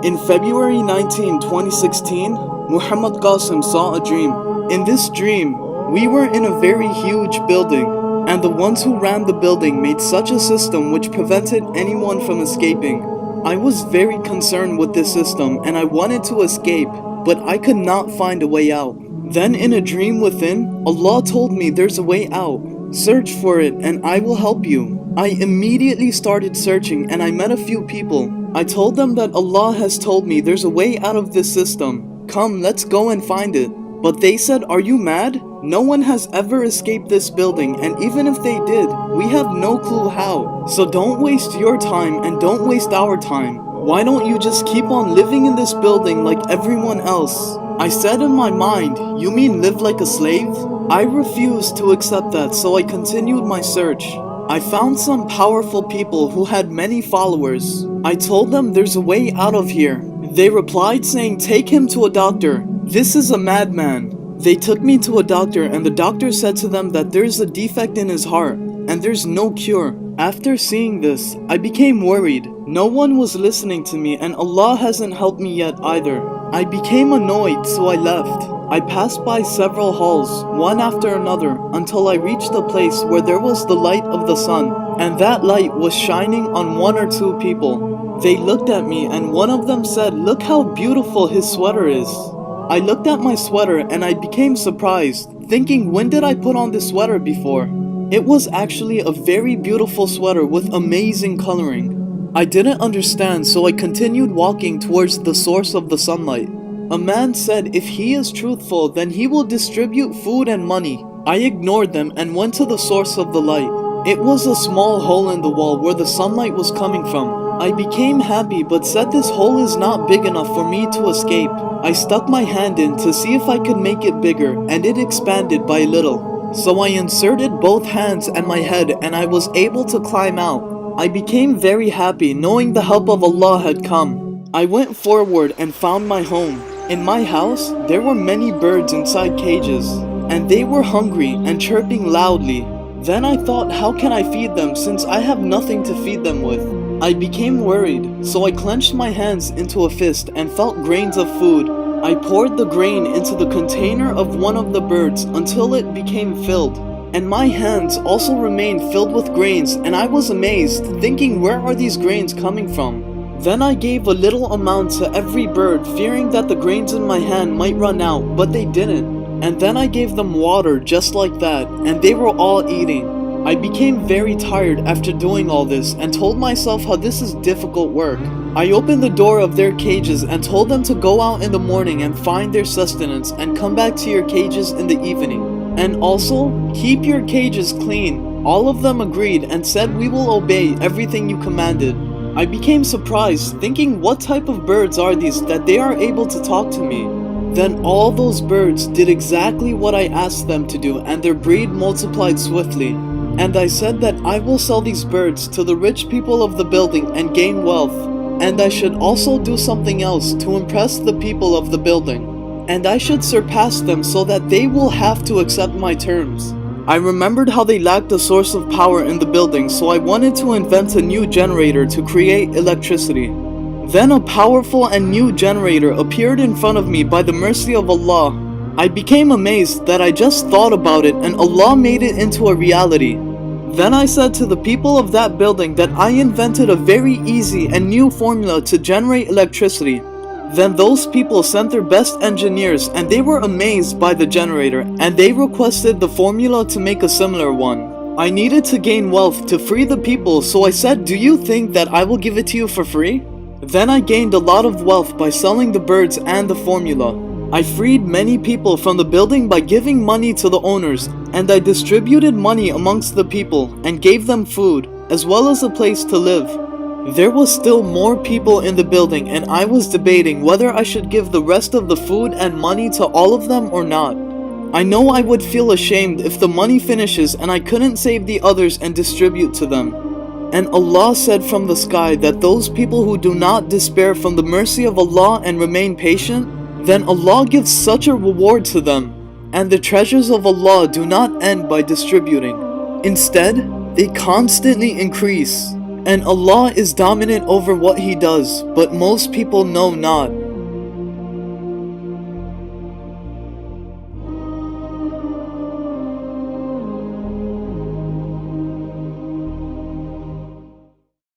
In February 19, 2016, Muhammad Qasim saw a dream. In this dream, we were in a very huge building, and the ones who ran the building made such a system which prevented anyone from escaping. I was very concerned with this system and I wanted to escape, but I could not find a way out. Then in a dream within, Allah told me there's a way out. Search for it and I will help you. I immediately started searching and I met a few people. I told them that Allah has told me there's a way out of this system. Come, let's go and find it. But they said, are you mad? No one has ever escaped this building, and even if they did, we have no clue how. So don't waste your time and don't waste our time. Why don't you just keep on living in this building like everyone else? I said in my mind, you mean live like a slave? I refused to accept that, so I continued my search. I found some powerful people who had many followers. I told them there's a way out of here. They replied saying, take him to a doctor. This is a madman. They took me to a doctor and the doctor said to them that there's a defect in his heart and there's no cure. After seeing this, I became worried. No one was listening to me and Allah hasn't helped me yet either. I became annoyed, so I left. I passed by several halls, one after another, until I reached a place where there was the light of the sun, and that light was shining on one or two people. They looked at me and one of them said, look how beautiful his sweater is. I looked at my sweater and I became surprised, thinking, when did I put on this sweater before? It was actually a very beautiful sweater with amazing coloring. I didn't understand, so I continued walking towards the source of the sunlight. A man said if he is truthful, then he will distribute food and money. I ignored them and went to the source of the light. It was a small hole in the wall where the sunlight was coming from. I became happy but said this hole is not big enough for me to escape. I stuck my hand in to see if I could make it bigger and it expanded by a little. So I inserted both hands and my head and I was able to climb out. I became very happy knowing the help of Allah had come. I went forward and found my home. In my house, there were many birds inside cages and they were hungry and chirping loudly. Then I thought, how can I feed them since I have nothing to feed them with? I became worried, so I clenched my hands into a fist and felt grains of food. I poured the grain into the container of one of the birds until it became filled. And my hands also remained filled with grains, and I was amazed, thinking, where are these grains coming from? Then I gave a little amount to every bird, fearing that the grains in my hand might run out, but they didn't. And then I gave them water just like that, and they were all eating. I became very tired after doing all this and told myself how this is difficult work. I opened the door of their cages and told them to go out in the morning and find their sustenance and come back to your cages in the evening. And also, keep your cages clean. All of them agreed and said we will obey everything you commanded. I became surprised, thinking what type of birds are these that they are able to talk to me. Then all those birds did exactly what I asked them to do and their breed multiplied swiftly. And I said that I will sell these birds to the rich people of the building and gain wealth. And I should also do something else to impress the people of the building. And I should surpass them so that they will have to accept my terms. I remembered how they lacked a source of power in the building, so I wanted to invent a new generator to create electricity. Then a powerful and new generator appeared in front of me by the mercy of Allah. I became amazed that I just thought about it and Allah made it into a reality. Then I said to the people of that building that I invented a very easy and new formula to generate electricity. Then those people sent their best engineers and they were amazed by the generator and they requested the formula to make a similar one. I needed to gain wealth to free the people, so I said, do you think that I will give it to you for free? Then I gained a lot of wealth by selling the birds and the formula. I freed many people from the building by giving money to the owners, and I distributed money amongst the people and gave them food, as well as a place to live. There was still more people in the building and I was debating whether I should give the rest of the food and money to all of them or not. I know I would feel ashamed if the money finishes and I couldn't save the others and distribute to them. And Allah said from the sky that those people who do not despair from the mercy of Allah and remain patient, then Allah gives such a reward to them, and the treasures of Allah do not end by distributing. Instead, they constantly increase. And Allah is dominant over what He does, but most people know not.